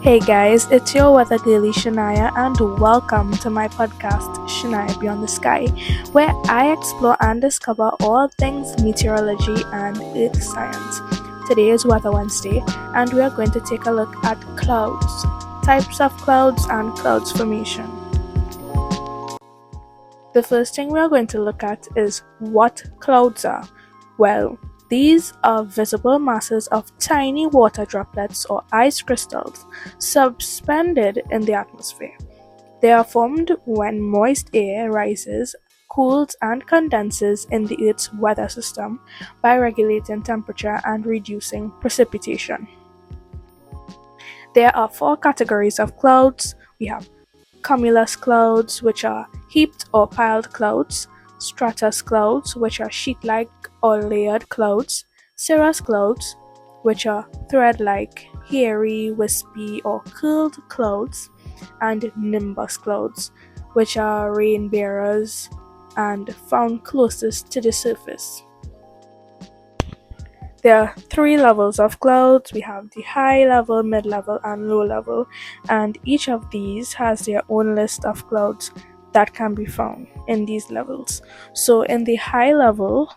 Hey guys, it's your weather girlie Shania, and welcome to my podcast Shania Beyond the Sky, where I explore and discover all things meteorology and earth science. Today is Weather Wednesday, and we are going to take a look at clouds, types of clouds, and clouds formation. The first thing we are going to look at is what clouds are. Well, these are visible masses of tiny water droplets or ice crystals suspended in the atmosphere. They are formed when moist air rises, cools, and condenses in the Earth's weather system by regulating temperature and reducing precipitation. There are four categories of clouds. We have cumulus clouds, which are heaped or piled clouds, stratus clouds, which are sheet-like or layered clouds, cirrus clouds, which are thread-like, hairy, wispy, or curled clouds, and nimbus clouds, which are rain bearers and found closest to the surface. There are three levels of clouds. We have the high level, mid level, and low level, and each of these has their own list of clouds that can be found in these levels. So in the high level,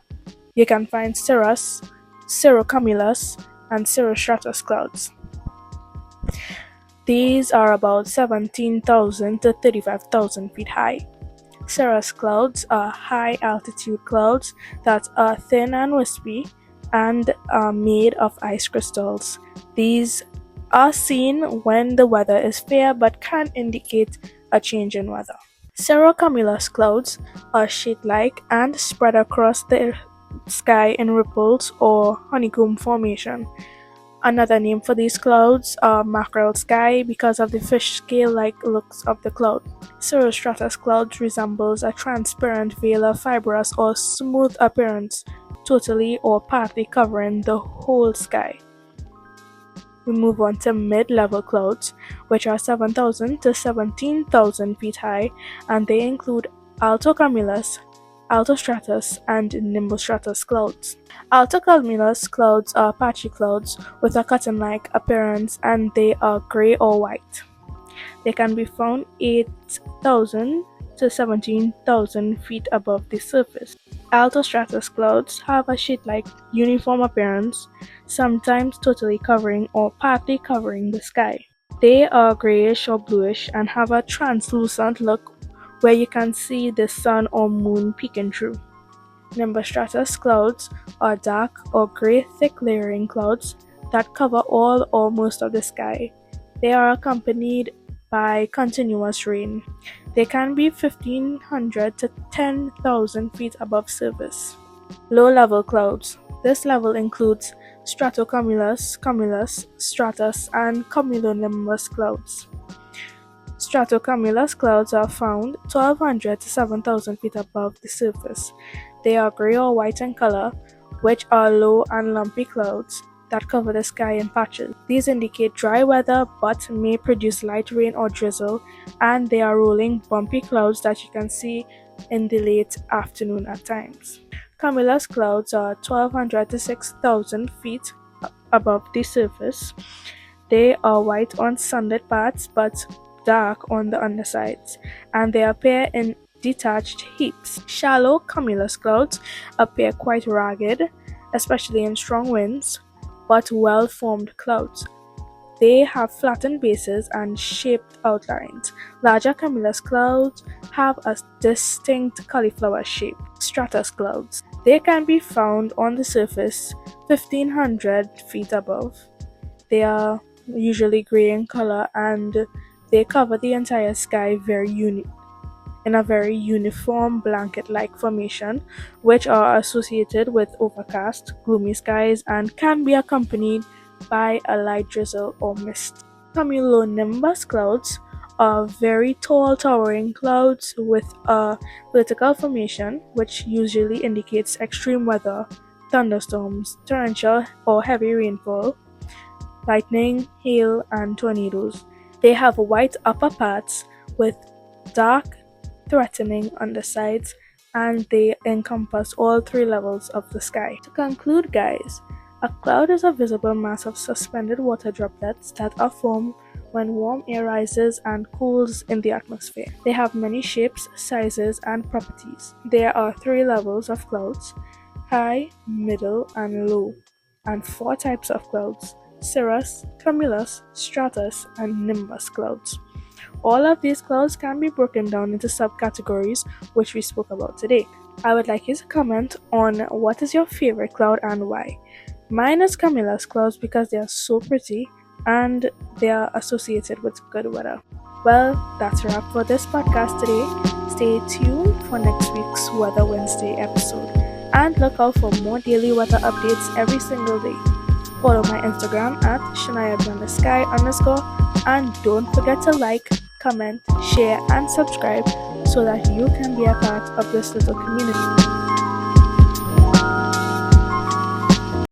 you can find cirrus, cirrocumulus, and cirrostratus clouds. These are about 17,000 to 35,000 feet high. Cirrus clouds are high altitude clouds that are thin and wispy and are made of ice crystals. These are seen when the weather is fair but can indicate a change in weather. Cirrocumulus clouds are sheet-like and spread across the sky in ripples or honeycomb formation. Another name for these clouds are mackerel sky because of the fish scale-like looks of the cloud. Cirrostratus clouds resembles a transparent veil of fibrous or smooth appearance, totally or partly covering the whole sky. We move on to mid-level clouds, which are 7,000 to 17,000 feet high, and they include altocumulus, altostratus, and nimbostratus clouds. Altocumulus clouds are patchy clouds with a cotton-like appearance, and they are gray or white. They can be found 8,000 to 17,000 feet above the surface. Altostratus clouds have a sheet-like uniform appearance, sometimes totally covering or partly covering the sky. They are grayish or bluish and have a translucent look where you can see the sun or moon peeking through. Nimbostratus clouds are dark or gray thick layering clouds that cover all or most of the sky. They are accompanied by continuous rain. They can be 1,500 to 10,000 feet above surface. Low-level clouds. This level includes stratocumulus, cumulus, stratus, and cumulonimbus clouds. Stratocumulus clouds are found 1,200 to 7,000 feet above the surface. They are gray or white in color, which are low and lumpy clouds that cover the sky in patches. These indicate dry weather but may produce light rain or drizzle, and they are rolling, bumpy clouds that you can see in the late afternoon at times. Cumulus clouds are 1,200 to 6,000 feet above the surface. They are white on sunlit parts but dark on the undersides, and they appear in detached heaps. Shallow cumulus clouds appear quite ragged, especially in strong winds, but well-formed clouds. They have flattened bases and shaped outlines. Larger cumulus clouds have a distinct cauliflower shape. Stratus clouds. They can be found on the surface 1,500 feet above. They are usually gray in color and they cover the entire sky in a very uniform blanket-like formation, which are associated with overcast, gloomy skies and can be accompanied by a light drizzle or mist. Cumulonimbus clouds are very tall towering clouds with a vertical formation, which usually indicates extreme weather, thunderstorms, torrential or heavy rainfall, lightning, hail, and tornadoes. They have white upper parts with dark, threatening undersides, and they encompass all three levels of the sky. To conclude, guys, a cloud is a visible mass of suspended water droplets that are formed when warm air rises and cools in the atmosphere. They have many shapes, sizes, and properties. There are 3 levels of clouds: high, middle, and low, and 4 types of clouds: cirrus, cumulus, stratus, and nimbus clouds. All of these clouds can be broken down into subcategories, which we spoke about today. I would like you to comment on what is your favorite cloud and why. Mine is cumulus clouds because they are so pretty and they are associated with good weather. Well, that's a wrap for this podcast today. Stay tuned for next week's Weather Wednesday episode and look out for more daily weather updates every single day. Follow my Instagram at shania_sky_ and don't forget to like, comment, share, and subscribe so that you can be a part of this little community.